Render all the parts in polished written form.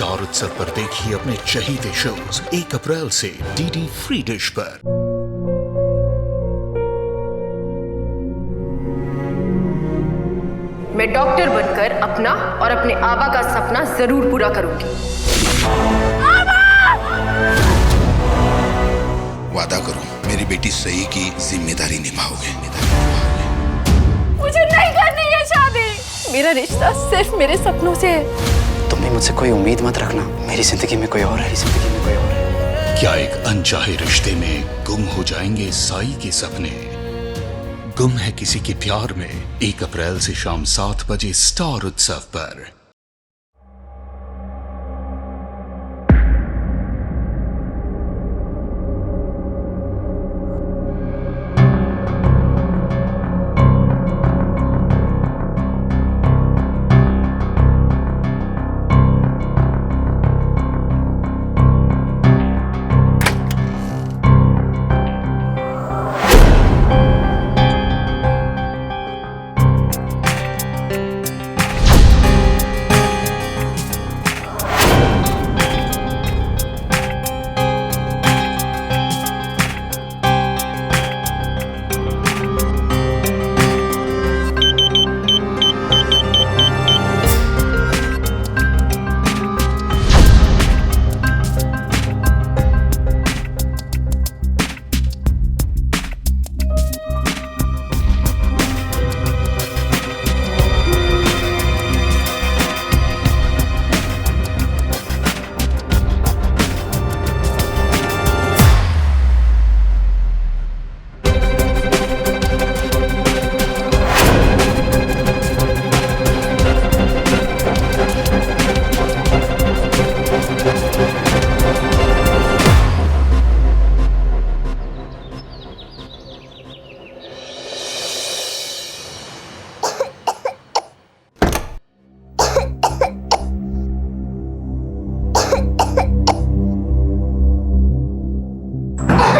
Star उत्सव पर देखिए अपने चहीते शोज 1 अप्रैल से डीडी फ्री डिश पर। मैं डॉक्टर बनकर अपना और अपने आबा का सपना जरूर पूरा करूंगी। वादा करो मेरी बेटी सही की जिम्मेदारी निभाओगे। मुझे नहीं करनी है शादी। मेरा रिश्ता सिर्फ मेरे सपनों से है। तुम भी मुझसे कोई उम्मीद मत रखना। मेरी जिंदगी में कोई और है, जिंदगी में कोई और है। क्या एक अनचाहे रिश्ते में गुम हो जाएंगे साई के सपने? गुम है किसी के प्यार में 1 अप्रैल से शाम 7 बजे स्टार उत्सव पर।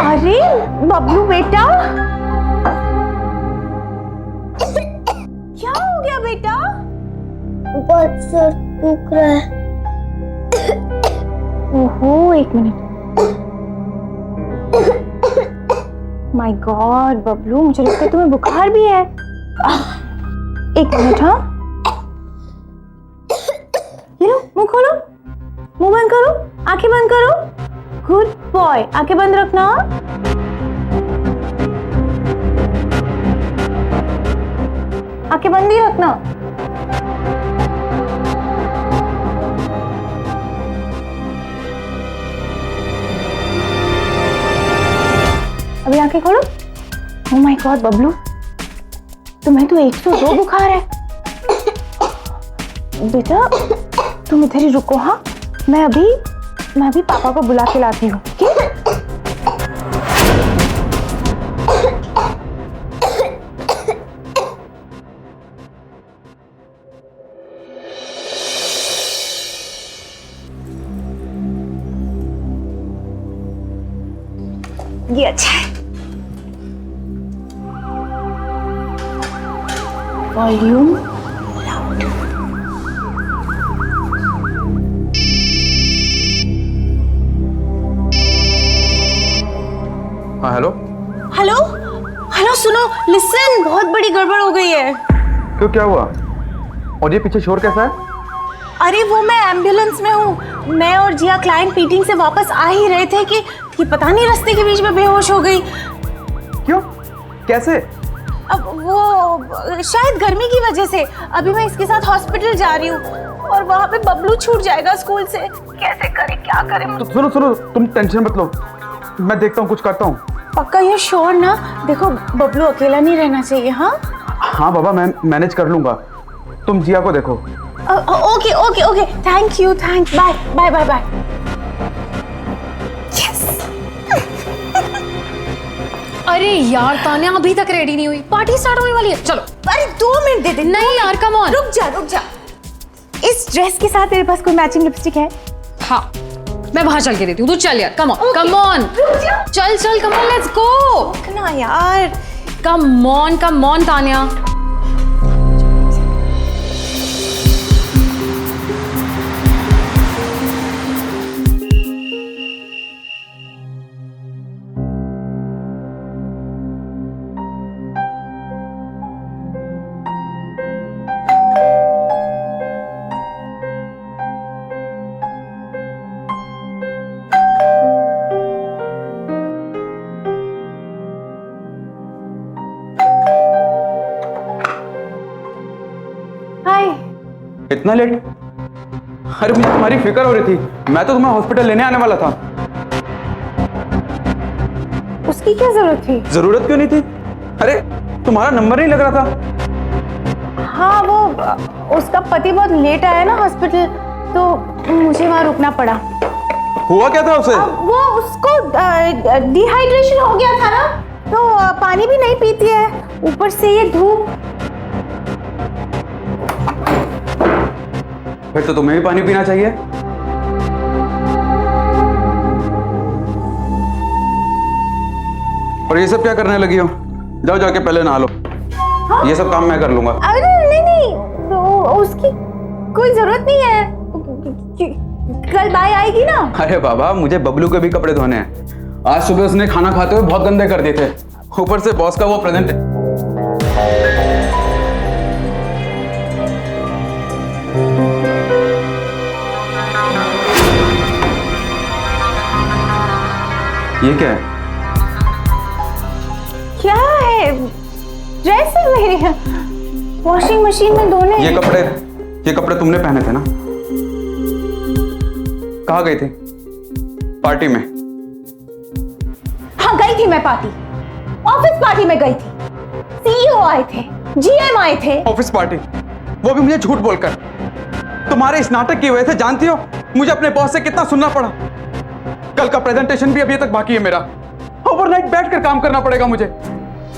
अरे बबलू बेटा, क्या हो गया बेटा? बहुत सर दुख रहा है। ओहो, 1 मिनट। माय गॉड बबलू, मुझे लगता है तुम्हें बुखार भी है। 1 मिनट। हाँ, ये लो, मुंह खोलो, मुंह बंद करो, आंखें बंद करो। गुड बॉय, आंखें बंद रखना। आंखें बंद ही रखना। अभी आंखें खोलो। ओह माय गॉड बबलू, तुम्हें तो 102 बुखार है। बेटा तुम इधर ही रुको। हाँ, मैं अभी पापा को बुला के लाती हूँ। ये अच्छा है। Volume loud. हाँ हेलो हेलो हेलो, सुनो, लिसन, बहुत बड़ी गड़बड़ हो गई है। क्यों, क्या हुआ? और ये पीछे शोर कैसा है? अरे वो मैं एम्बुलेंस में हूँ। मैं और जिया क्लाइंट मीटिंग से वापस आ ही रहे थे कि पता नहीं रास्ते के बीच में बेहोश हो गई। क्यों, कैसे? अब वो शायद गर्मी की वजह से। अभी मैं इसके साथ हॉस्पिटल जा रही हूँ और वहाँ पे बबलू छूट जाएगा स्कूल से। कैसे करें, क्या करें? तो सुनो, तुम टेंशन मत लो, मैं देखता हूँ, कुछ करता हूँ। पक्का ये श्योर ना? देखो बबलू अकेला नहीं रहना चाहिए। हाँ हाँ बाबा, मैं मैनेज कर लूंगा। तुम जिया को देखो। Okay okay okay, thank you, thanks, bye bye bye bye. अरे यार तान्या अभी तक रेडी नहीं हुई, पार्टी स्टार्ट होने वाली है। चलो। अरे 2 मिनट दे दे। नहीं यार, कम ऑन। रुक जा। इस ड्रेस के साथ तेरे पास कोई मैचिंग लिपस्टिक है? हाँ, मैं बाहर चल के देती हूँ, तू चल यार। कम ऑन, कम ऑन, चल, कम ऑन, लेट्स गो। ना यार, कम ऑन तान्या। इतना लेट? अरे मुझे तुम्हारी फिक्र हो रही थी, मैं तो तुम्हें हॉस्पिटल लेने आने वाला था। उसकी क्या जरूरत थी? जरूरत क्यों नहीं थी? अरे तुम्हारा नंबर नहीं लग रहा था। हाँ, वो उसका पति बहुत लेट आया ना हॉस्पिटल, तो मुझे वहाँ रुकना पड़ा। हुआ क्या था उसे? वो उसको डिहाइड्रेशन हो गया था ना, तो पानी भी नहीं पीती है, ऊपर से ये धूप। फिर तो तुम्हें भी पानी पीना चाहिए। और ये सब क्या करने लगी हो? जाओ जाके पहले नहा लो। हाँ? ये सब काम मैं कर लूंगा। अरे नहीं, तो उसकी कोई जरूरत नहीं है, कल बाय आएगी ना। अरे बाबा, मुझे बबलू के भी कपड़े धोने हैं। आज सुबह उसने खाना खाते हुए बहुत गंदे कर दिए थे, ऊपर से बॉस का वो प्रेजेंट। ये क्या है? क्या है? ड्रेस है मेरी, वॉशिंग मशीन में धोने। ये कपड़े तुमने पहने थे ना? कहाँ गई थी? पार्टी में? हाँ गई थी मैं पार्टी, ऑफिस पार्टी में गई थी। सीईओ आए थे, जीएम आए थे। Office party? वो भी मुझे झूठ बोलकर। तुम्हारे इस नाटक की वजह से जानती हो मुझे अपने बॉस से कितना सुनना पड़ा। कल का प्रेजेंटेशन भी अभी तक बाकी है मेरा। ओवरनाइट बैठकर काम करना पड़ेगा मुझे।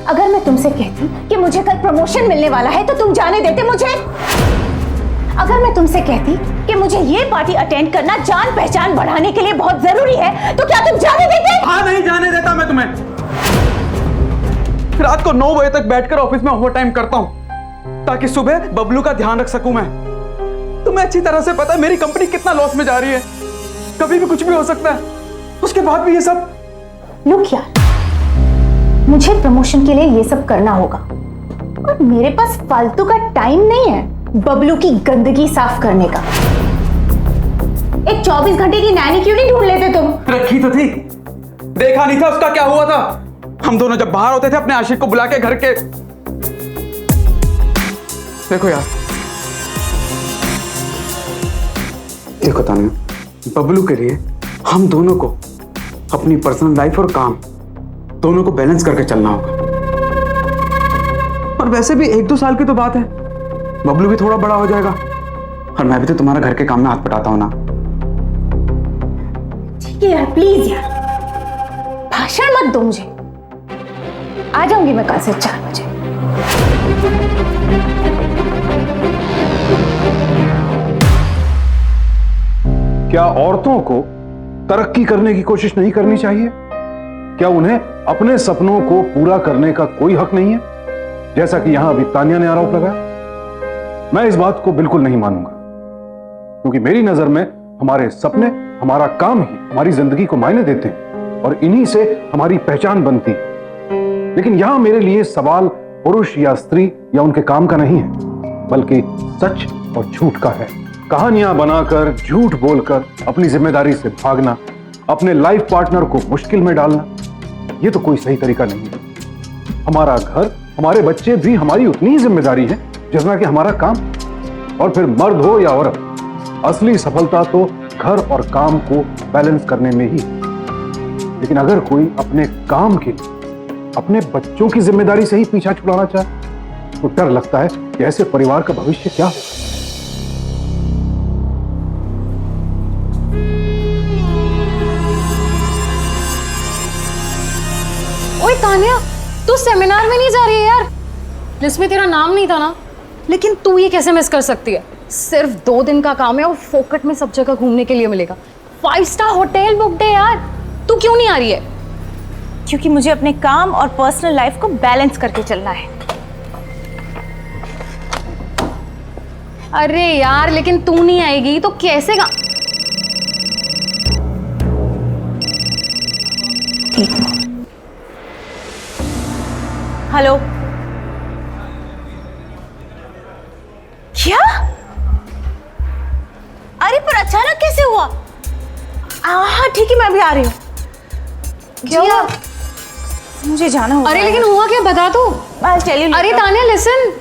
अगर मैं तुमसे कहती कि मुझे कल प्रमोशन मिलने वाला है तो तुम जाने देते मुझे? अगर मैं तुमसे कहती कि मुझे ये पार्टी अटेंड करना जान पहचान बढ़ाने के लिए बहुत जरूरी है तो क्या तुम जाने देते? हाँ, नहीं जाने देता मैं तुम्हें। रात को 9 बजे तक बैठकर ऑफिस में ओवरटाइम करता हूं ताकि सुबह बबलू का ध्यान रख सकूं मैं। तुम्हें अच्छी तरह से पता है मेरी कंपनी कितना लॉस में जा रही है, कभी भी कुछ भी हो सकता है। उसके बाद भी ये सब। लुक यार, मुझे प्रमोशन के लिए ये सब करना होगा और मेरे पास फालतू का टाइम नहीं है बबलू की गंदगी साफ करने का। एक 24 घंटे की नैनी क्यों नहीं ढूंढ लेते तुम? रखी तो थी, देखा नहीं था उसका क्या हुआ था? हम दोनों जब बाहर होते थे अपने आशिक को बुला के घर के। देखो यार, देखो तान्या, बबलू के लिए हम दोनों को अपनी पर्सनल लाइफ और काम दोनों को बैलेंस करके चलना होगा। और वैसे भी 1-2 साल की तो बात है, बबलू भी थोड़ा बड़ा हो जाएगा और मैं भी तो तुम्हारा घर के काम में हाथ बटाता हूं ना। ठीक है यार, प्लीज यार, भाषण मत दो मुझे। आ जाऊंगी मैं कल से 4 बजे। क्या औरतों को तरक्की करने की कोशिश नहीं करनी चाहिए? क्या उन्हें अपने सपनों को पूरा करने का कोई हक नहीं है, जैसा कि यहां अभी तान्या ने आरोप लगाया? मैं इस बात को बिल्कुल नहीं मानूंगा, क्योंकि मेरी नजर में हमारे सपने, हमारा काम ही हमारी जिंदगी को मायने देते हैं और इन्हीं से हमारी पहचान बनती है। लेकिन यहां मेरे लिए सवाल पुरुष या स्त्री या उनके काम का नहीं है, बल्कि सच और झूठ का है। कहानियां बनाकर, झूठ बोलकर अपनी जिम्मेदारी से भागना, अपने लाइफ पार्टनर को मुश्किल में डालना, यह तो कोई सही तरीका नहीं है। हमारा घर, हमारे बच्चे भी हमारी उतनी ही जिम्मेदारी है जितना कि हमारा काम। और फिर मर्द हो या औरत, असली सफलता तो घर और काम को बैलेंस करने में ही। लेकिन अगर कोई अपने काम के लिए अपने बच्चों की जिम्मेदारी से ही पीछा छुड़ाना चाहे तो डर लगता है कि ऐसे परिवार का भविष्य क्या हो। ओए तान्या, तू सेमिनार में नहीं जा रही है यार? लिस्ट में तेरा नाम नहीं था ना? लेकिन तू ये कैसे मिस कर सकती है? सिर्फ 2 दिन का काम है और फोकट में सब जगह घूमने के लिए मिलेगा। 5 स्टार होटल बुक है यार। तू क्यों नहीं आ रही है? क्योंकि मुझे अपने काम और पर्सनल लाइफ को बैलेंस करके चलना है। अरे यार, लेकिन तू नहीं आएगी तो कैसे गा? हेलो, क्या? अरे पर अचानक कैसे हुआ? हाँ ठीक है, मैं भी आ रही हूँ। क्या हुआ? मुझे जाना होगा। अरे लेकिन हुआ क्या, बता तू। I'll tell you later. अरे Tanya listen.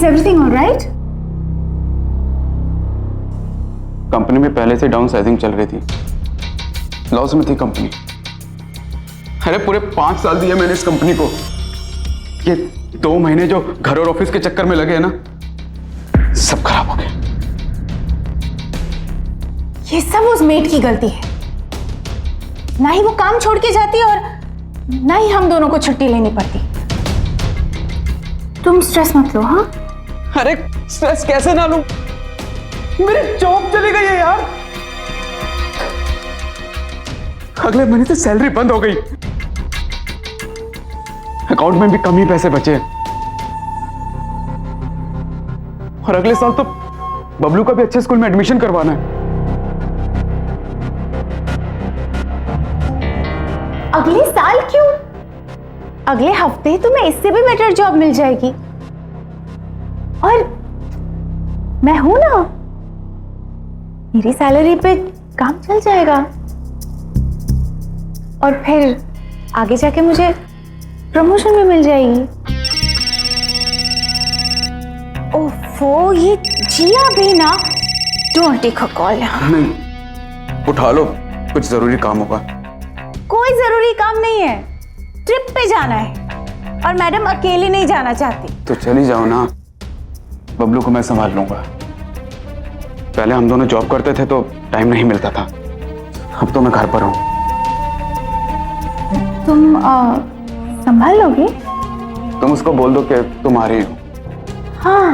Is everything all right? Company में पहले से डाउन साइजिंग चल रही थी, लॉस में थी कंपनी। अरे पूरे 5 साल दिए मैंने इस कंपनी को, ये 2 महीने जो घर और ऑफिस के चक्कर में लगे हैं ना, सब खराब हो गए। ये सब उस मेड की गलती है। ना ही वो काम छोड़ के जाती और ना ही हम दोनों को छुट्टी लेनी पड़ती। तुम स्ट्रेस मत लो। हाँ, अरे स्ट्रेस कैसे ना लूं, मेरी जॉब चली गई है यार। अगले महीने से सैलरी बंद हो गई, अकाउंट में भी कम ही पैसे बचे, और अगले साल तो बबलू का भी अच्छे स्कूल में एडमिशन करवाना है। अगले साल क्यों? अगले हफ्ते तुम्हें इससे भी बेटर जॉब मिल जाएगी, और मैं हूं ना, मेरी सैलरी पे काम चल जाएगा, और फिर आगे जाके मुझे प्रमोशन भी मिल जाएगी। ओफो, ये जिया भी ना। Don't take a call. नहीं, उठा लो, कुछ जरूरी काम होगा। कोई जरूरी काम नहीं है, ट्रिप पे जाना है, और मैडम अकेले नहीं जाना चाहती। तो चली जाओ ना, बबलू को मैं संभाल लूंगा। पहले हम दोनों जॉब करते थे तो टाइम नहीं मिलता था, अब तो मैं घर पर हूं। तुम संभाल लोगे? तुम उसको बोल दो कि तुम आ रही हो। हाँ,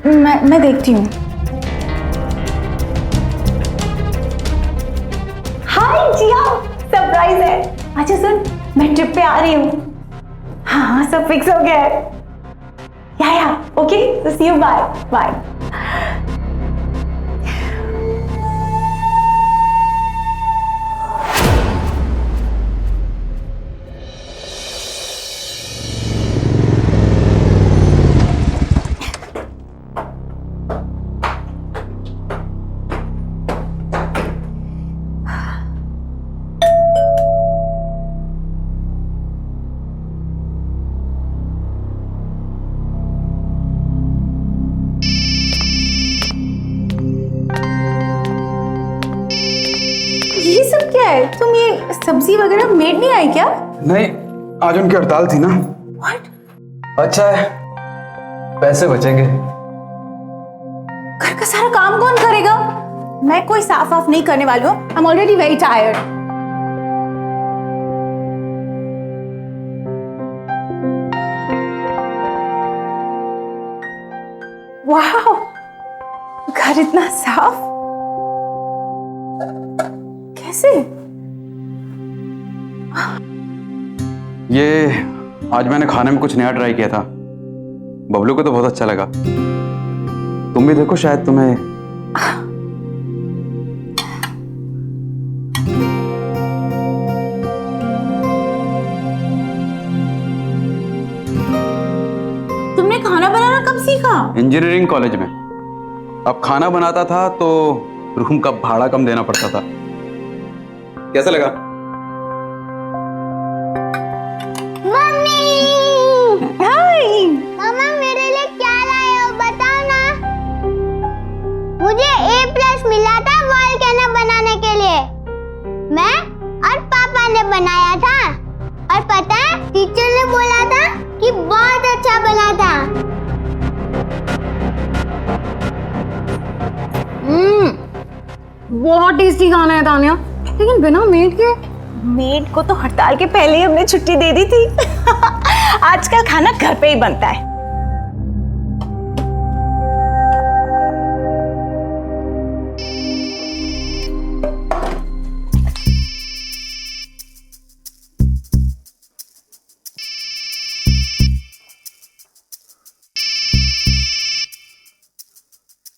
मैं देखती हूँ। हाय जिया, सरप्राइज है। अच्छा सुन, मैं ट्रिप पे आ रही हूँ। हाँ, सब फिक्स हो गया है। या ओके, तो सी यू, बाय बाय। ये सब क्या है? तुम ये सब्जी वगैरह मेड नहीं आई क्या? नहीं, आज उनकी हड़ताल थी ना। What? अच्छा है, पैसे बचेंगे। घर का सारा काम कौन करेगा? मैं कोई साफ वाफ नहीं करने वाली हूँ। I am already very tired. वाह, घर इतना साफ कैसे? ये आज मैंने खाने में कुछ नया ट्राई किया था, बबलू को तो बहुत अच्छा लगा। तुम भी देखो, शायद तुम्हें। तुमने खाना बनाना कब सीखा? इंजीनियरिंग कॉलेज में। अब खाना बनाता था तो रूम का भाड़ा कम देना पड़ता था। कैसा लगा? मम्मी, हाय। मामा मेरे लिए क्या लाए हो बताओ ना। मुझे A+ मिला था वॉल्केनो बनाने के लिए। मैं और पापा ने बनाया था, और पता है टीचर ने बोला था कि बहुत अच्छा बना था। बहुत टेस्टी खाना है तानिया, लेकिन बिना मेड के। मेड को तो हड़ताल के पहले ही हमने छुट्टी दे दी थी। आजकल खाना घर पे ही बनता है।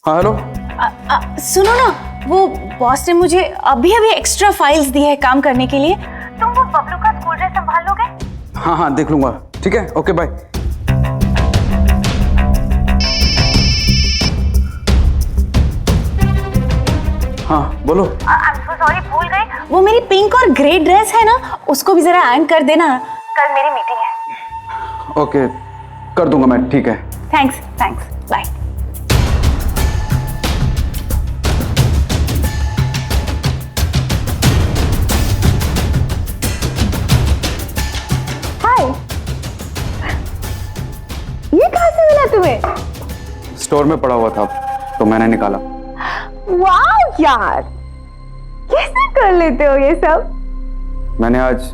हाँ हेलो। सुनो ना, वो बॉस ने मुझे अभी एक्स्ट्रा फाइल्स दी है काम करने के लिए। तुम वो बबलू का स्कूल ड्रेस संभाल लोगे? हाँ हाँ, देख लूंगा। ठीक है, ओके बाय। हाँ बोलो। I'm so sorry, भूल गई। वो मेरी पिंक और ग्रे ड्रेस है ना, उसको भी जरा आयरन कर देना, कल मेरी मीटिंग है। ओके, कर दूंगा मैं। ठीक है। Thanks thanks, bye. हाय, ये कहाँ से मिला तुम्हें? स्टोर में पड़ा हुआ था तो मैंने निकाला। वाह यार, कैसे कर लेते हो ये सब? मैंने आज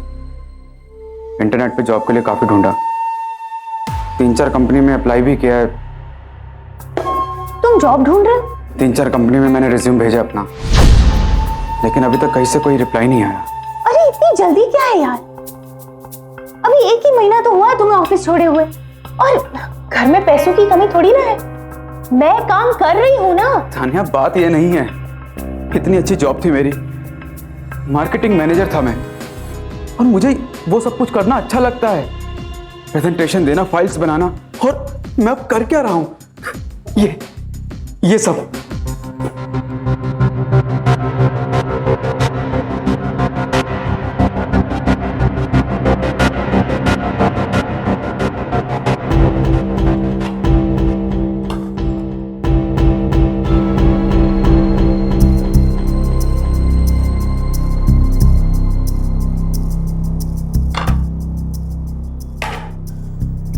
इंटरनेट पे जॉब के लिए काफी ढूंढा, 3-4 कंपनी में अप्लाई भी किया है। तुम जॉब ढूंढ रहे हो? 3-4 कंपनी में मैंने रिज्यूम भेजा अपना, लेकिन अभी तक कहीं से कोई रिप्लाई नहीं आया। अरे इतनी जल्दी क्या है यार, अभी 1 ही महीना तो हुआ है तुम्हें ऑफिस छोड़े हुए, और घर में पैसों की कमी थोड़ी ना है। मैं काम कर रही हूँ ना। तानिया, बात ये नहीं है, कितनी अच्छी जॉब थी मेरी, मार्केटिंग मैनेजर था मैं, और मुझे वो सब कुछ करना अच्छा लगता है, प्रेजेंटेशन देना, फाइल्स बनाना, और मैं अब कर क्या रहा हूं? ये सब।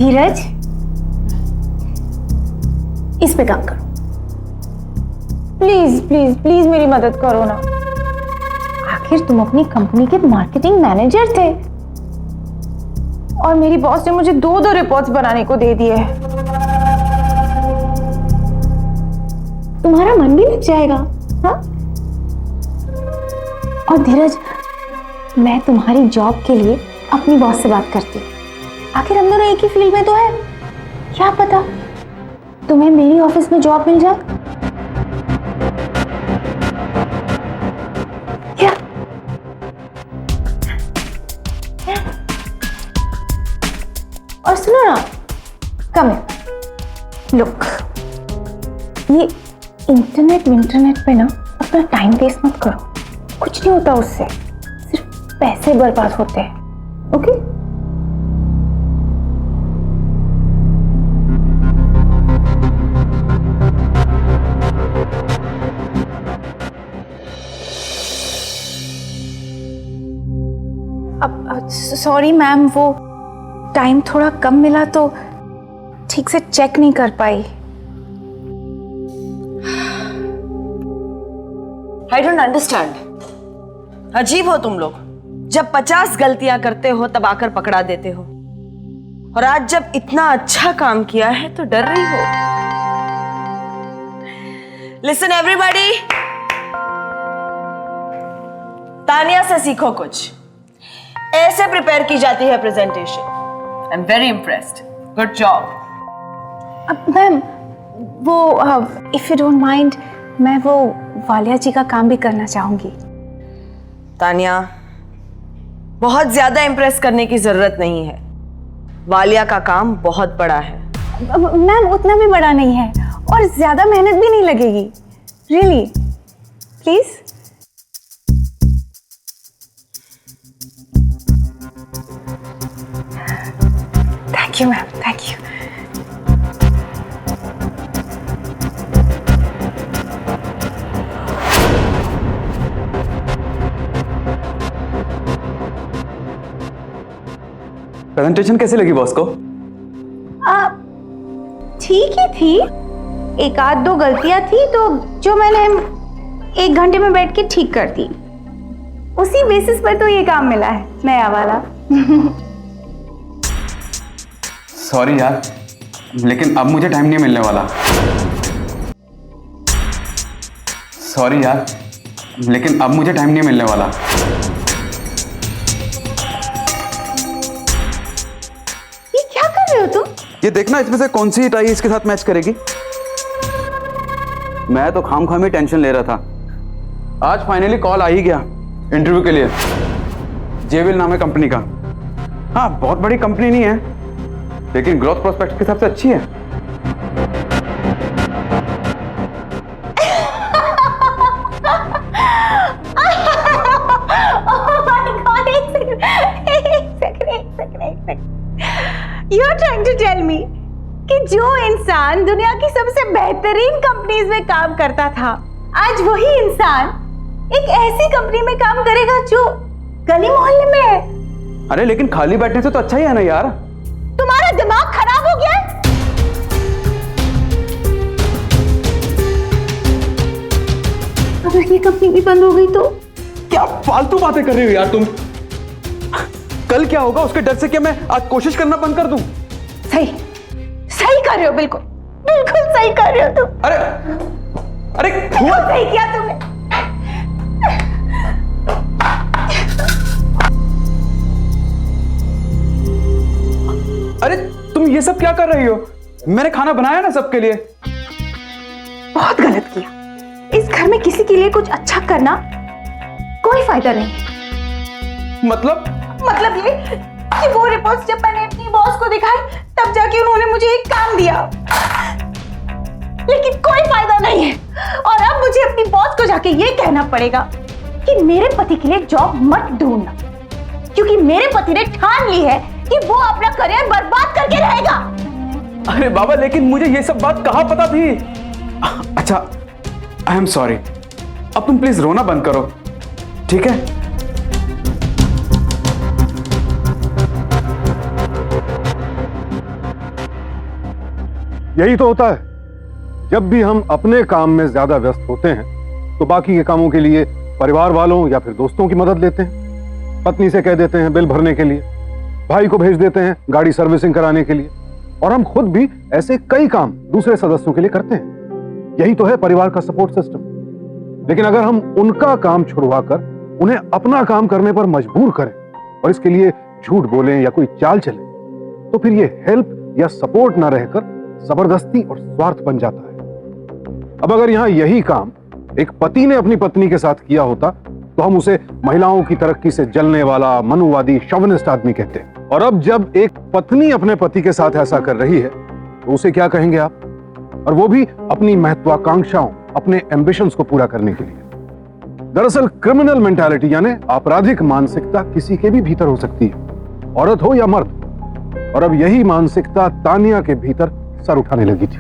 धीरज, इस पे काम करो, प्लीज प्लीज प्लीज मेरी मदद करो ना। आखिर तुम अपनी कंपनी के मार्केटिंग मैनेजर थे, और मेरी बॉस ने मुझे 2 रिपोर्ट्स बनाने को दे दिए। तुम्हारा मन भी लग जाएगा, हाँ? और धीरज, मैं तुम्हारी जॉब के लिए अपनी बॉस से बात करती हूँ, आखिर हम दोनों एक ही फील्ड में तो है, क्या पता तुम्हें मेरी ऑफिस में जॉब मिल जाए। क्या? और सुनो ना, कम लुक, ये इंटरनेट पे ना अपना टाइम वेस्ट मत करो, कुछ नहीं होता उससे, सिर्फ पैसे बर्बाद होते हैं। ओके? सॉरी मैम, वो टाइम थोड़ा कम मिला तो ठीक से चेक नहीं कर पाई। I don't understand. अजीब हो तुम लोग, जब 50 गलतियां करते हो तब आकर पकड़ा देते हो, और आज जब इतना अच्छा काम किया है तो डर रही हो। Listen everybody, तानिया से सीखो कुछ, ऐसे प्रिपेयर की जाती है presentation. I am very impressed, good job. Ma'am, वो इफ यू डोंट माइंड, मैं वो वालिया जी का काम भी करना चाहूंगी। तानिया, बहुत ज्यादा इम्प्रेस करने की जरूरत नहीं है, वालिया का काम बहुत बड़ा है। मैम, उतना भी बड़ा नहीं है, और ज्यादा मेहनत भी नहीं लगेगी। Really, please. Thank you ma'am, thank you. Presentation कैसी लगी बॉस को? ठीक ही थी, 1-2 गलतियां थी तो जो मैंने 1 घंटे में बैठ के ठीक कर दी, उसी बेसिस पर तो ये काम मिला है नया वाला। सॉरी यार, लेकिन अब मुझे टाइम नहीं मिलने वाला। सॉरी यार, लेकिन अब मुझे टाइम नहीं मिलने वाला। ये क्या कर रहे हो तुम? ये देखना इसमें से कौन सी टाई इसके साथ मैच करेगी। मैं तो खामखामी टेंशन ले रहा था, आज फाइनली कॉल आ ही गया इंटरव्यू के लिए। जेविल नाम है कंपनी का। हाँ, बहुत बड़ी कंपनी नहीं है, लेकिन ग्रोथ प्रोस्पेक्ट के हिसाब से अच्छी है। You are trying to tell me कि जो इंसान दुनिया की सबसे बेहतरीन कंपनीज में काम करता था, आज वही इंसान एक ऐसी कंपनी में काम करेगा जो गली मोहल्ले में है। अरे लेकिन खाली बैठने से तो अच्छा ही है ना यार। तुम्हारा दिमाग खराब हो गया है? अगर ये कंपनी भी बंद हो गई तो? क्या फालतू बातें कर रही हो यार तुम। कल क्या होगा उसके डर से क्या मैं आज कोशिश करना बंद कर दूं? सही सही कर रहे हो, बिल्कुल बिल्कुल सही कर रहे हो तुम। अरे अरे हुआ सही किया तुमने। अरे तुम ये सब क्या कर रही हो? मैंने खाना बनाया ना सबके लिए। बहुत गलत किया। इस घर में किसी के लिए कुछ अच्छा करना कोई फायदा नहीं। मतलब ये कि वो रिपोर्ट्स जब मैंने अपनी बॉस को दिखाई तब जाके उन्होंने मुझे एक काम दिया, लेकिन कोई फायदा नहीं है। और अब मुझे अपनी बॉस को जाके ये कहना पड़ेगा कि मेरे पति के लिए जॉब मत ढूंढना, क्योंकि मेरे पति ने ठान ली है कि वो अपना करियर बर्बाद करके रहेगा। अरे बाबा, लेकिन मुझे ये सब बात कहाँ पता थी? अच्छा, आई एम सॉरी। अब तुम प्लीज रोना बंद करो, ठीक है? यही तो होता है, जब भी हम अपने काम में ज्यादा व्यस्त होते हैं तो बाकी के कामों के लिए परिवार वालों या फिर दोस्तों की मदद लेते हैं। पत्नी से कह देते हैं बिल भरने के लिए, भाई को भेज देते हैं गाड़ी सर्विसिंग कराने के लिए, और हम खुद भी ऐसे कई काम दूसरे सदस्यों के लिए करते हैं। यही तो है परिवार का सपोर्ट सिस्टम। लेकिन अगर हम उनका काम छुड़वाकर उन्हें अपना काम करने पर मजबूर करें और इसके लिए झूठ बोलें या कोई चाल चले, तो फिर ये हेल्प या सपोर्ट ना रहकर जबरदस्ती और स्वार्थ बन जाता है। अब अगर यहां यही काम एक पति ने अपनी पत्नी के साथ किया होता तो हम उसे महिलाओं की तरक्की से जलने वाला मनुवादी शॉविनिस्ट आदमी कहते हैं। और अब जब एक पत्नी अपने पति के साथ ऐसा कर रही है तो उसे क्या कहेंगे आप? और वो भी अपनी महत्वाकांक्षाओं, अपने एम्बिशंस को पूरा करने के लिए। दरअसल क्रिमिनल मेंटालिटी यानी आपराधिक मानसिकता किसी के भी भीतर हो सकती है, औरत हो या मर्द। और अब यही मानसिकता तानिया के भीतर सर उठाने लगी थी।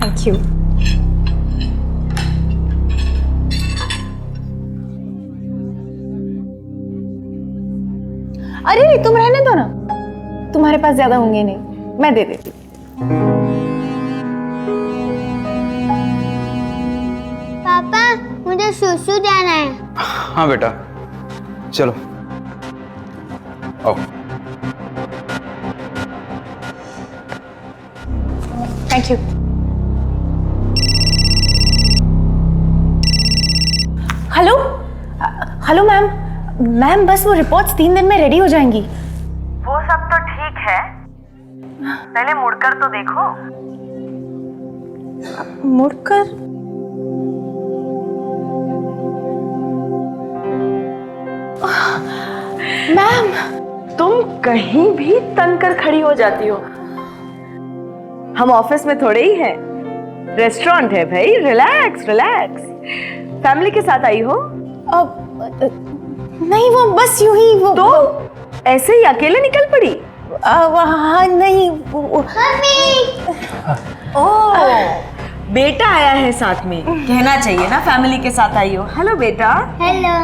Thank you. अरे तुम रहने दो ना, तुम्हारे पास ज्यादा होंगे नहीं, मैं दे देती। पापा मुझे सुसु जाना है। हाँ बेटा, चलो आओ। Thank you. Hello hello ma'am, ma'am बस वो रिपोर्ट्स 3 दिन में रेडी हो जाएंगी। वो सब तो ठीक है, पहले मुड़कर तो देखो। मुड़कर? मैम तुम कहीं भी तंग कर खड़ी हो जाती हो। हम ऑफिस में थोड़े ही हैं, रेस्टोरेंट है भाई। Relax relax. फैमिली के साथ आई हो? नहीं, वो बस यूं ही वो तो ऐसे ही अकेले निकल पड़ी? हाँ नहीं ओह, बेटा आया है साथ में, कहना चाहिए ना फैमिली के साथ आई हो। हेलो बेटा। हेलो।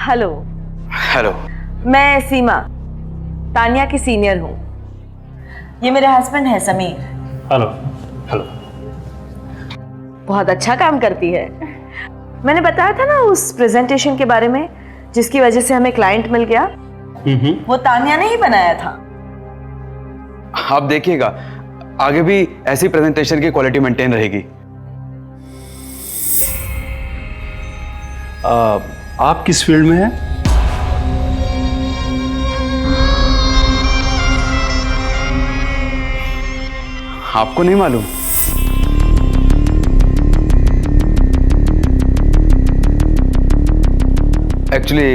हेलो। हेलो। मैं सीमा, तानिया की सीनियर हूँ। ये मेरे हस्बैंड है समीर। हेलो। हेलो। बहुत अच्छा काम करती है। मैंने बताया था ना उस प्रेजेंटेशन के बारे में जिसकी वजह से हमें क्लाइंट मिल गया, वो तानिया ने ही बनाया था। आप देखिएगा आगे भी ऐसी प्रेजेंटेशन की क्वालिटी मेंटेन रहेगी। आप किस फील्ड में हैं? आपको नहीं मालूम? Actually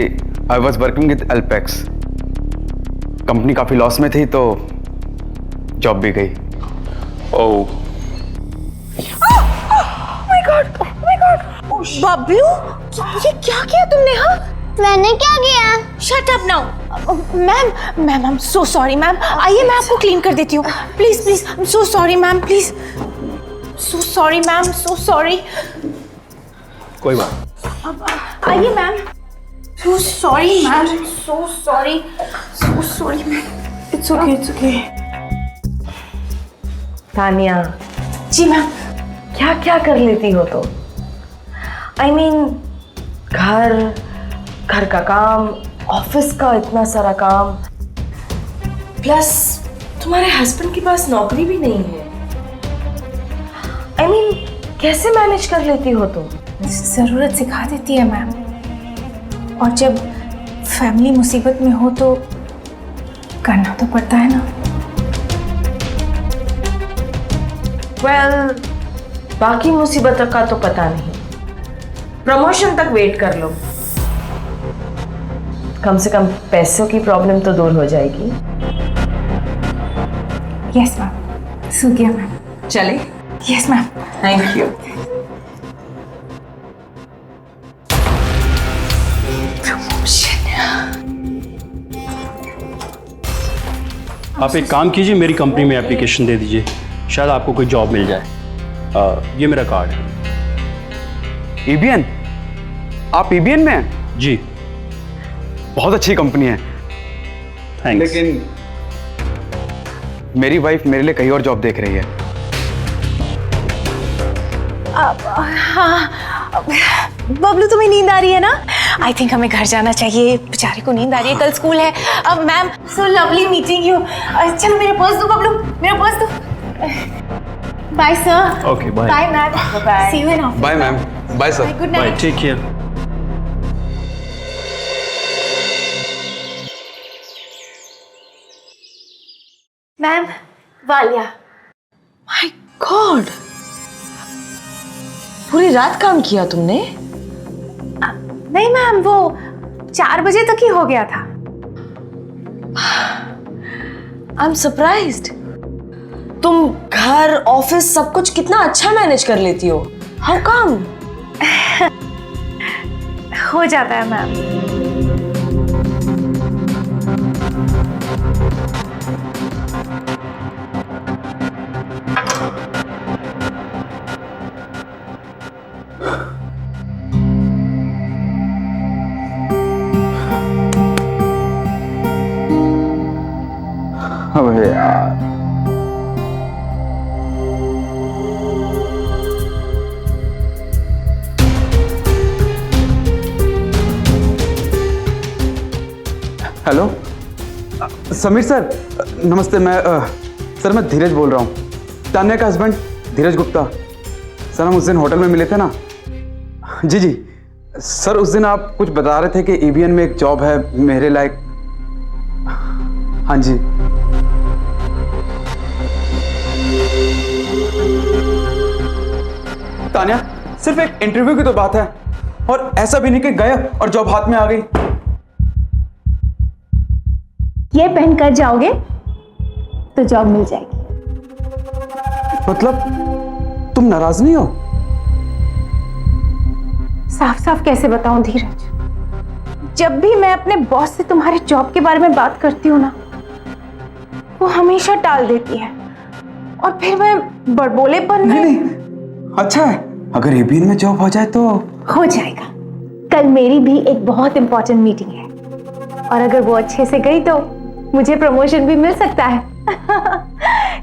I was working with Alpex. Company काफी लॉस में थी तो जॉब भी गई। ओह बबलू, ये क्या किया तुमने? हाँ मैंने क्या किया? Shut up now. Ma'am ma'am I am so sorry ma'am, आइए मैं आपको क्लीन कर देती हूँ, please please. I am so sorry ma'am, please. So sorry ma'am, so sorry. कोई बात। आइए ma'am. So sorry ma'am, so sorry, so sorry ma'am. It's okay, it's okay. Tania, जी मैम। क्या क्या कर लेती हो तो? आई मीन घर का काम, ऑफिस का इतना सारा काम, प्लस तुम्हारे हस्बैंड के पास नौकरी भी नहीं है। आई मीन कैसे मैनेज कर लेती हो तुम? जरूरत सिखा देती है मैम, और जब फैमिली मुसीबत में हो तो करना तो पड़ता है ना। वेल, बाकी मुसीबतों का तो पता नहीं, प्रमोशन तक वेट कर लो, कम से कम पैसों की प्रॉब्लम तो दूर हो जाएगी। यस मैम, सो गया मैम। चले? Yes ma'am. Thank you. आप एक काम कीजिए, मेरी कंपनी में एप्लीकेशन दे दीजिए, शायद आपको कोई जॉब मिल जाए। ये मेरा कार्ड है। EBN? आप EBN में हैं? जी। बहुत अच्छी कंपनी है, थैंक्स। लेकिन मेरी वाइफ मेरे लिए कहीं और जॉब देख रही है। हाँ बबलू, तुम्हें नींद आ रही है ना? आई थिंक हमें घर जाना चाहिए, बेचारे को नींद आ रही है, कल स्कूल है। अब ma'am, so lovely meeting you. चलो मेरा पर्स दो बबलू, मेरा पर्स दो। Bye sir. Okay, bye. Bye ma'am, bye. See you in office. Bye ma'am, bye sir. Good bye, night. Take care. Ma'am, Walia. My God, पूरी रात काम किया तुमने? नहीं मैम, वो 4 बजे तक ही हो गया था। I am surprised. तुम घर, ऑफिस सब कुछ कितना अच्छा मैनेज कर लेती हो। How come? हो जाता है मैम। अबे यार, हेलो समीर सर, नमस्ते। सर मैं धीरज बोल रहा हूँ, तान्या का हस्बैंड धीरज गुप्ता। सर हम उस दिन होटल में मिले थे ना? जी जी सर, उस दिन आप कुछ बता रहे थे कि EBN में एक जॉब है मेरे लायक। हाँ जी। तान्या, सिर्फ एक इंटरव्यू की तो बात है, और ऐसा भी नहीं कि गया और जॉब हाथ में आ गई। ये पहन कर जाओगे तो जॉब मिल जाएगी। मतलब तुम नाराज नहीं हो? साफ साफ कैसे बताऊं धीरज, जब भी मैं अपने बॉस से तुम्हारे जॉब के बारे में बात करती हूँ ना, वो हमेशा टाल देती है, और फिर मैं बड़बोलेपन में। नहीं, अच्छा है, अगर EBN में जॉब हो जाए तो। हो जाएगा। कल मेरी भी एक बहुत इंपॉर्टेंट मीटिंग है, और अगर वो अच्छे से गई तो मुझे प्रमोशन भी मिल सकता है।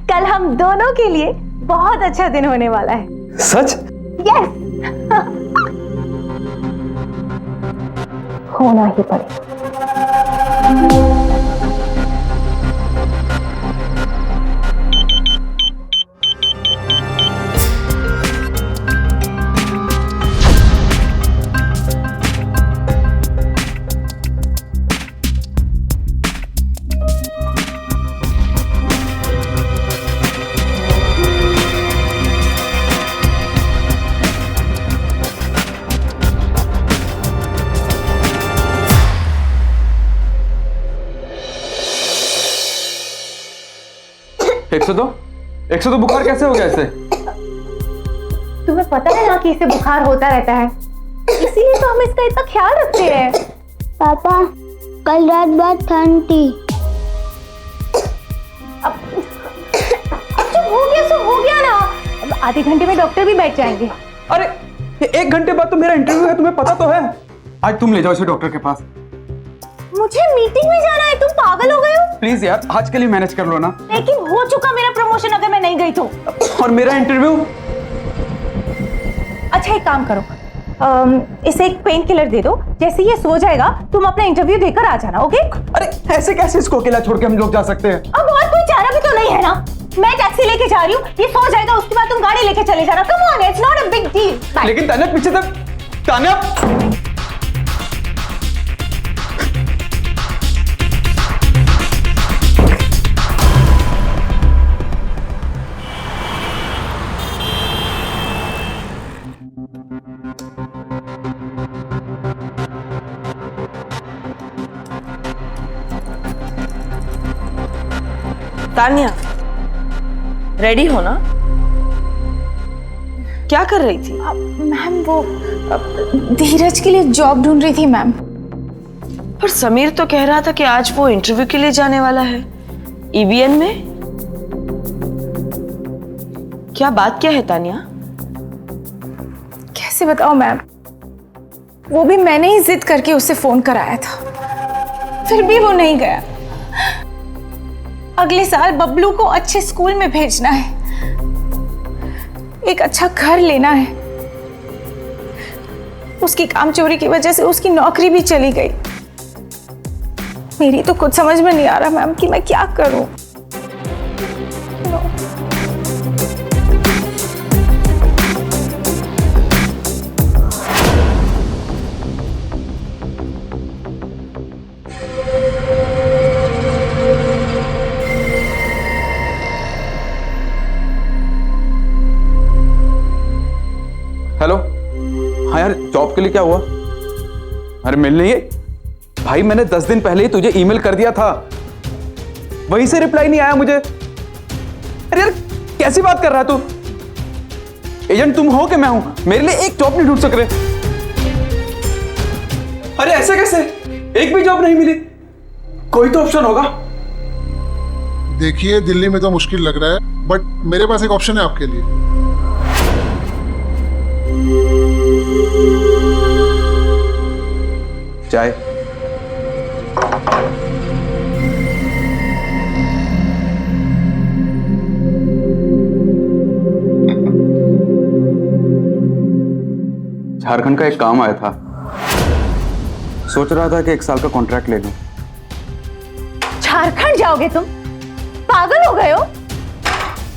कल हम दोनों के लिए बहुत अच्छा दिन होने वाला है। सच? यस। होना ही पड़ेगा। एक सौ दो बुखार कैसे हो गया इसे? तुम्हें पता है ना कि इसे बुखार होता रहता है, इसीलिए तो हम इसका इतना ख्याल रखते हैं। पापा, कल रात बहुत ठंड थी। अब हो गया ना। अब आधे घंटे में डॉक्टर भी बैठ जाएंगे। अरे ये 1 घंटे बाद तो मेरा इंटरव्यू है, तुम्हें पता तो है। आज तुम ले जाओ इसे डॉक्टर के पास। मुझे मीटिंग में जाना है, तुम पागल हो गए हो? प्लीज यार, आज के लिए मैनेज कर लो ना। लेकिन हो चुका मेरा प्रमोशन अगर मैं नहीं गई तो। और मेरा इंटरव्यू? अच्छा एक काम करो, इसे एक पेन किलर दे दो, जैसे ये सो जाएगा तुम अपना इंटरव्यू देकर आ जाना, ओके? अरे ऐसे कैसे इसको अकेला छोड़ के हम लोग जा सकते हैं? अब और कोई चारा भी तो नहीं है ना। मैं टैक्सी लेके जा रही हूँ, ये सो जाएगा, उसके बाद तुम गाड़ी लेके चले जाना। Come on, it's not a big deal. लेकिन तान्या पीछे तक, तान्या तान्या, रेडी हो ना? क्या कर रही थी? मैम वो धीरज के लिए जॉब ढूंढ रही थी मैम। पर समीर तो कह रहा था कि आज वो इंटरव्यू के लिए जाने वाला है ईबीएन में। क्या बात क्या है तान्या? कैसे बताओ मैम, वो भी मैंने ही जिद करके उसे फोन कराया था, फिर भी वो नहीं गया। अगले साल बबलू को अच्छे स्कूल में भेजना है, एक अच्छा घर लेना है। उसकी कामचोरी की वजह से उसकी नौकरी भी चली गई। मेरी तो कुछ समझ में नहीं आ रहा मैम कि मैं क्या करूं। हेलो, हाँ यार, जॉब के लिए क्या हुआ? अरे मिल नहीं है भाई, मैंने 10 दिन पहले ही तुझे ईमेल कर दिया था, वहीं से रिप्लाई नहीं आया मुझे। अरे यार कैसी बात कर रहा है तू? एजेंट तुम हो कि मैं हूं? मेरे लिए एक जॉब नहीं ढूंढ सक रहे? अरे ऐसे कैसे? एक भी जॉब नहीं मिली? कोई तो ऑप्शन होगा। देखिए दिल्ली में तो मुश्किल लग रहा है, बट मेरे पास एक ऑप्शन है आपके लिए। चाय। झारखंड का एक काम आया था, सोच रहा था कि 1 साल का कॉन्ट्रैक्ट ले लूं। झारखंड जाओगे तुम? पागल हो गए हो?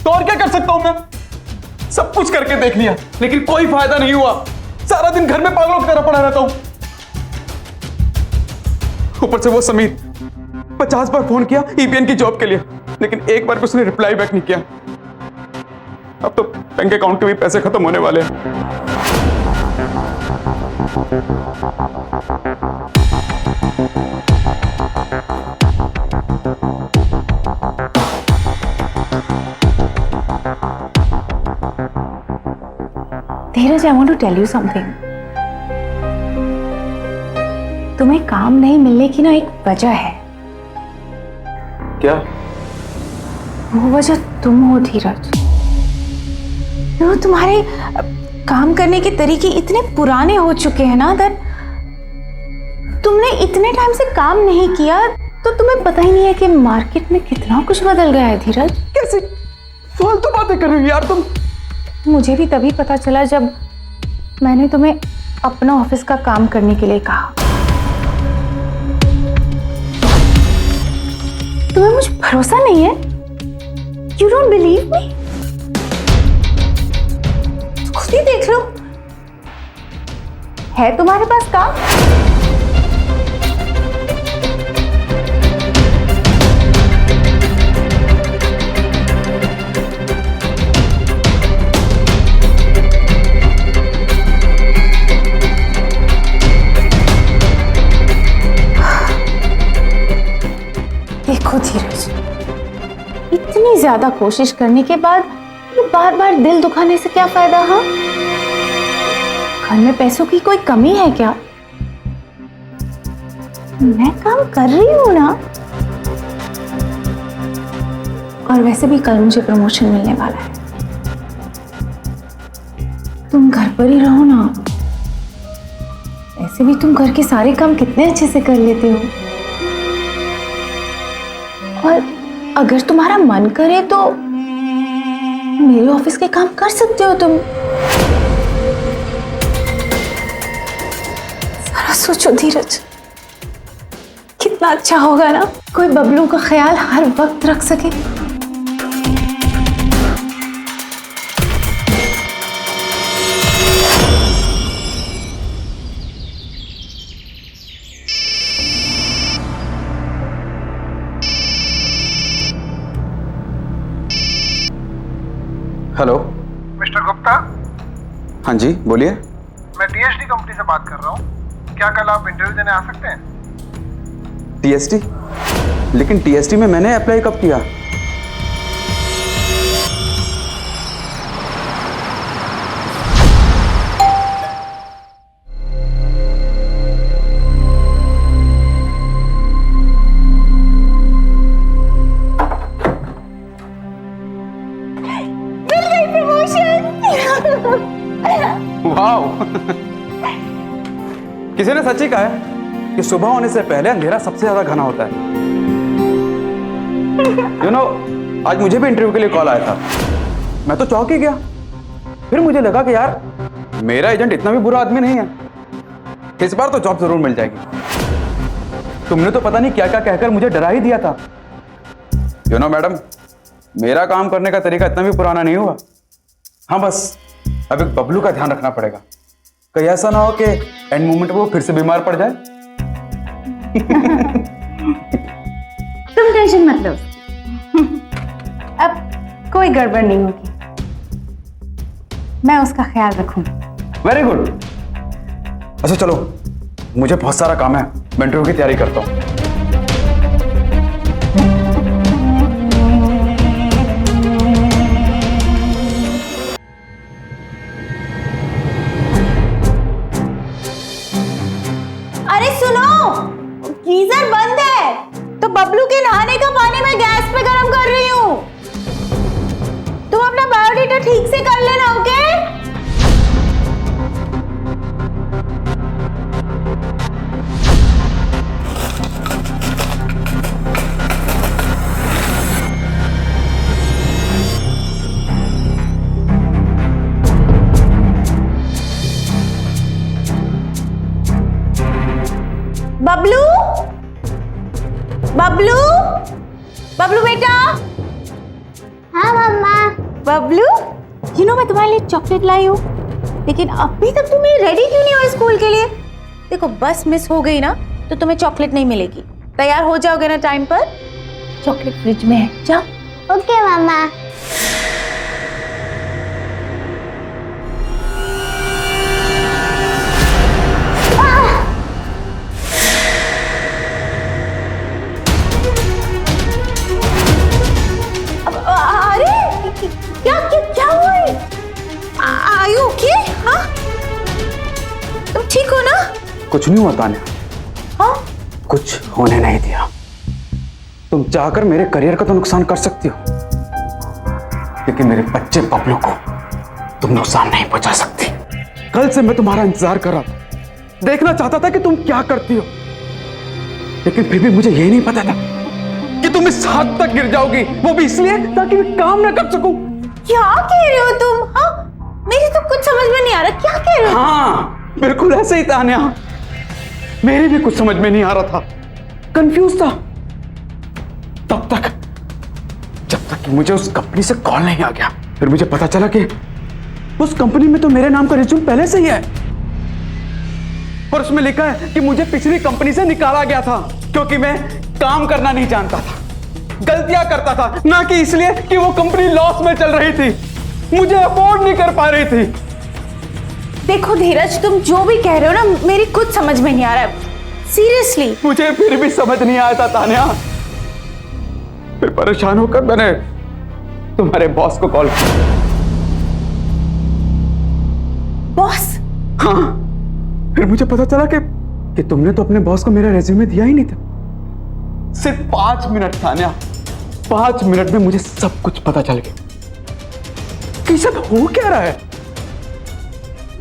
तो और क्या कर सकता हूं मैं? सब कुछ करके देख लिया, लेकिन कोई फायदा नहीं हुआ। सारा दिन घर में पागलों की तरह पड़ा रहता हूं। ऊपर से वो समीर 50 बार फोन किया ईबीएन की जॉब के लिए, लेकिन एक बार भी उसने रिप्लाई बैक नहीं किया। अब तो बैंक अकाउंट के भी पैसे खत्म होने वाले हैं। Dheeraj, I want to tell you something. तुम्हें काम नहीं मिलने की ना एक वजह है। क्या? वो वजह तुम हो धीरज। वो तुम्हारे काम करने के तरीके इतने पुराने हो चुके हैं ना, दैट तुमने इतने टाइम से काम नहीं किया तो तुम्हें पता ही नहीं है कि मार्केट में कितना कुछ बदल गया है धीरज। कैसे फालतू बातें कर रही हो यार तुम? मुझे भी तभी पता चला जब मैंने तुम्हें अपना ऑफिस का काम करने के लिए कहा। तुम्हें मुझ भरोसा नहीं है? You don't believe me? खुद ही देख लो, है तुम्हारे पास काम? देखो धीरज, इतनी ज्यादा कोशिश करने के बाद बार बार दिल दुखाने से क्या फायदा? हाँ, घर में पैसों की कोई कमी है क्या? मैं काम कर रही हूँ ना। और वैसे भी कल मुझे प्रमोशन मिलने वाला है। तुम घर पर ही रहो ना। वैसे भी तुम घर के सारे काम कितने अच्छे से कर लेते हो। और अगर तुम्हारा मन करे तो मेरे ऑफिस के काम कर सकते हो तुम। जरा सोचो धीरज, कितना अच्छा होगा ना कोई बबलू का ख्याल हर वक्त रख सके। हेलो मिस्टर गुप्ता, हाँ जी बोलिए। मैं टीएसडी कंपनी से बात कर रहा हूँ। क्या कल आप इंटरव्यू देने आ सकते हैं? टीएसटी? लेकिन टीएसटी में मैंने अप्लाई कब किया? वाओ! किसी ने सच ही कहा है कि सुबह होने से पहले अंधेरा सबसे ज्यादा घना होता है। आज मुझे भी इंटरव्यू के लिए कॉल आया था। मैं तो चौंक ही गया। फिर मुझे लगा कि यार मेरा एजेंट इतना भी बुरा आदमी नहीं है, इस बार तो जॉब जरूर मिल जाएगी। तुमने तो पता नहीं क्या क्या कहकर मुझे डरा ही दिया था। मैडम, मेरा काम करने का तरीका इतना भी पुराना नहीं हुआ। हाँ, बस अब एक बबलू का ध्यान रखना पड़ेगा। कहीं ऐसा ना हो कि एंड मोमेंट में वो फिर से बीमार पड़ जाए। तुम टेंशन मत लो, अब कोई गड़बड़ नहीं होगी। मैं उसका ख्याल रखूंगी। Very good. अच्छा चलो, मुझे बहुत सारा काम है, मैं इंटरव्यू की तैयारी करता हूँ। अरे सुनो, गीजर बंद है तो बबलू के नहाने का पानी मैं गैस पे गर्म कर रही हूँ। तुम अपना बायोडेटा ठीक से कर लेना, ओके? बबलू, बबलू, बबलू बेटा। हाँ मम्मा। बबलू, मैं तुम्हारे लिए चॉकलेट लाई हूँ, लेकिन अभी तक तुम रेडी क्यों नहीं हो स्कूल के लिए? देखो, बस मिस हो गई ना तो तुम्हें चॉकलेट नहीं मिलेगी। तैयार हो जाओगे ना टाइम पर? चॉकलेट फ्रिज में है, जाओ। ओके मम्मा। क्या हुआ है? Are you okay? हाँ? तुम ठीक हो ना? कुछ नहीं हुआ तान्या। हाँ? कुछ होने नहीं दिया। तुम चाहकर मेरे करियर का तो नुकसान कर सकती हो, लेकिन मेरे बच्चे बबलू को तुम नुकसान नहीं पहुंचा सकती। कल से मैं तुम्हारा इंतजार कर रहा था, देखना चाहता था कि तुम क्या करती हो, लेकिन फिर भी मुझे यही नहीं पता था कि तुम इस हद तक गिर जाओगी, वो भी इसलिए ताकि मैं काम ना कर सकूं। क्या कह रहे हो तुम? हाँ, मेरी तो कुछ समझ में नहीं आ रहा, क्या कह रहे हो? हाँ, बिल्कुल ऐसे ही तान्या, मेरे भी कुछ समझ में नहीं आ रहा था, कंफ्यूज था, जब तक कि मुझे उस कंपनी से कॉल नहीं आ गया। फिर मुझे पता चला कि उस कंपनी में तो मेरे नाम का रिज्यूम पहले से ही है, और उसमें लिखा है कि मुझे पिछली कंपनी से निकाला गया था क्योंकि मैं काम करना नहीं जानता था, गलतियां करता था, ना कि इसलिए कि वो कंपनी लॉस में चल रही थी, मुझे अफोर्ड नहीं कर पा रही थी। देखो धीरज, तुम जो भी कह रहे हो ना, मेरी कुछ समझ में नहीं आ रहा है, सीरियसली। मुझे फिर भी समझ नहीं आया था तान्या। फिर परेशान होकर मैंने तुम्हारे बॉस को कॉल किया। बॉस? हाँ, फिर मुझे पता चला कि कि तुमने तो अपने बॉस को मेरा रेज्यूमे दिया ही नहीं था। सिर्फ 5 मिनट तान्या, 5 मिनट में मुझे सब कुछ पता चल गया कि सब हो क्या रहा है।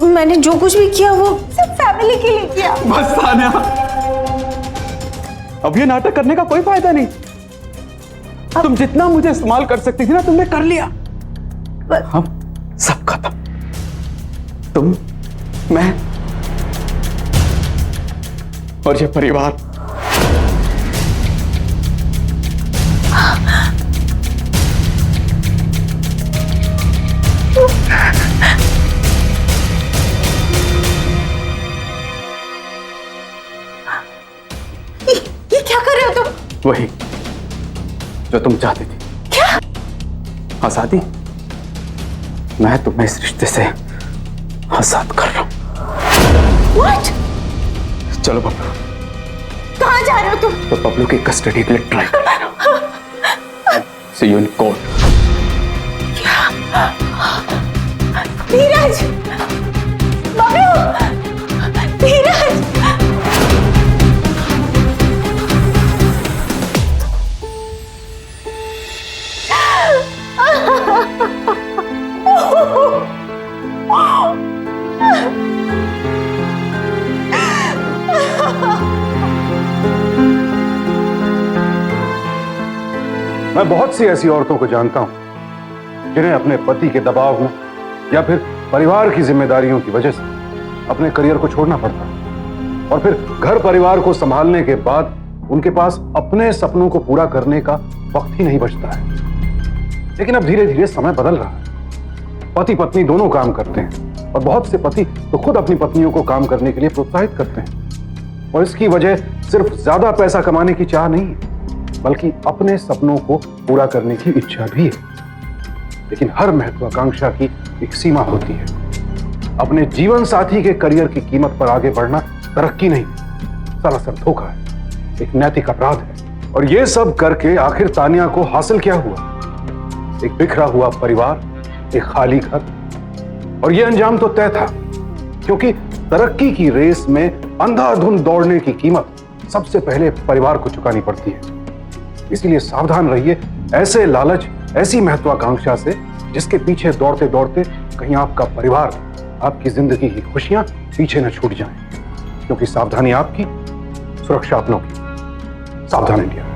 मैंने जो कुछ भी किया वो सब फैमिली के लिए किया। बस तान्या, अब ये नाटक करने का कोई फायदा नहीं। तुम जितना मुझे इस्तेमाल कर सकती थी ना, तुमने कर लिया। अब सब खत्म। तुम, मैं और ये परिवार। ये क्या कर रहे हो तुम? वही जो तुम चाहती थी। क्या? आजादी। मैं तुम्हें इस रिश्ते से आजाद कर रहा हूं। What? चलो बबलू। कहाँ जा रहे हो तुम? तो बबलू की कस्टडी के लिए ट्राई कर लेना। See you in court. धीरज, बबलू, धीरज। मैं बहुत सी ऐसी औरतों को जानता हूं जिन्हें अपने पति के दबाव में या फिर परिवार की जिम्मेदारियों की वजह से अपने करियर को छोड़ना पड़ता है, और फिर घर परिवार को संभालने के बाद उनके पास अपने सपनों को पूरा करने का वक्त ही नहीं बचता है। लेकिन अब धीरे धीरे समय बदल रहा है। पति पत्नी दोनों काम करते हैं, और बहुत से पति तो खुद अपनी पत्नियों को काम करने के लिए प्रोत्साहित करते हैं। और इसकी वजह सिर्फ ज्यादा पैसा कमाने की चाह नहीं है, बल्कि अपने सपनों को पूरा करने की इच्छा भी है। लेकिन हर महत्वाकांक्षा की एक सीमा होती है। अपने जीवन साथी के करियर की कीमत पर आगे बढ़ना तरक्की नहीं, सरासर धोखा है, एक नैतिक अपराध है। और ये सब करके आखिर तानिया को हासिल क्या हुआ? एक बिखरा हुआ परिवार, एक खाली घर। और यह अंजाम तो तय था, क्योंकि तरक्की की रेस में अंधाधुंध दौड़ने की कीमत सबसे पहले परिवार को चुकानी पड़ती है। इसलिए सावधान रहिए ऐसे लालच, ऐसी महत्वाकांक्षा से जिसके पीछे दौड़ते दौड़ते कहीं आपका परिवार, आपकी जिंदगी की खुशियां पीछे न छूट जाएं। क्योंकि सावधानी आपकी, सुरक्षा अपनों की। सावधान इंडिया।